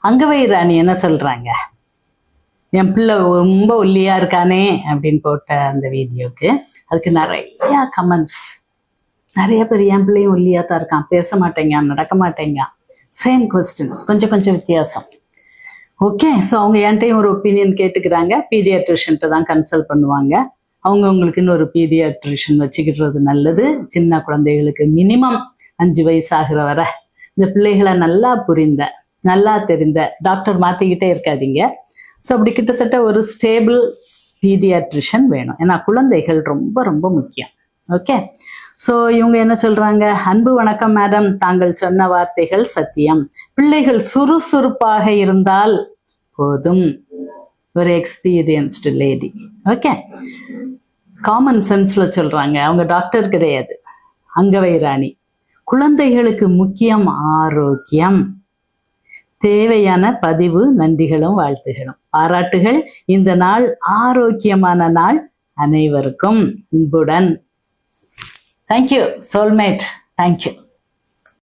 அங்கவை ராணி என்ன சொல்றாங்க, என் பிள்ளை ரொம்ப ஒல்லியா இருக்கானே அப்படின்னு போட்ட அந்த வீடியோக்கு அதுக்கு நிறைய கமெண்ட்ஸ். நிறைய பேர் என் பிள்ளையும் ஒல்லியா தான் இருக்கான், பேச மாட்டேங்க, நடக்க மாட்டேங்க. சேம் கொஸ்டின்ஸ், கொஞ்சம் கொஞ்சம் வித்தியாசம். ஓகே, ஸோ அவங்க என்கிட்டையும் ஒரு ஒப்பீனியன் கேட்டுக்கிறாங்க. பீடியாட்ரிஷன்ட்டு தான் கன்சல்ட் பண்ணுவாங்க. அவங்கவுங்களுக்குன்னு ஒரு பீடியாட்ரிஷன் வச்சுக்கிட்டுறது நல்லது. சின்ன குழந்தைகளுக்கு மினிமம் 5 வயசாகிற வரை இந்த பிள்ளைகளை நல்லா புரிந்த, நல்லா தெரிந்த டாக்டர் மாற்றிக்கிட்டே இருக்காதீங்க. ஸோ அப்படி கிட்டத்தட்ட ஒரு ஸ்டேபிள் பீடியாட்ரிஷன் வேணும். ஏன்னா குழந்தைகள் ரொம்ப ரொம்ப முக்கியம். ஓகே, ஸோ இவங்க என்ன சொல்றாங்க, அன்பு வணக்கம் மேடம், தாங்கள் சொன்ன வார்த்தைகள் சத்தியம். பிள்ளைகள் சுறுசுறுப்பாக இருந்தால் போதும். ஒரு எக்ஸ்பீரியன்ஸ்டு லேடி. ஓகே, காமன் சென்ஸ்ல சொல்றாங்க, அவங்க டாக்டர் கிடையாது. அங்கவை ராணி, குழந்தைகளுக்கு முக்கியம் ஆரோக்கியம். தேவையான பதிவு, நன்றிகளும் வாழ்த்துகளும். பாராட்டுகள். இந்த நாள் ஆரோக்கியமான நாள். அனைவருக்கும் அன்புடன். Thank you soulmate. தேங்க்யூ.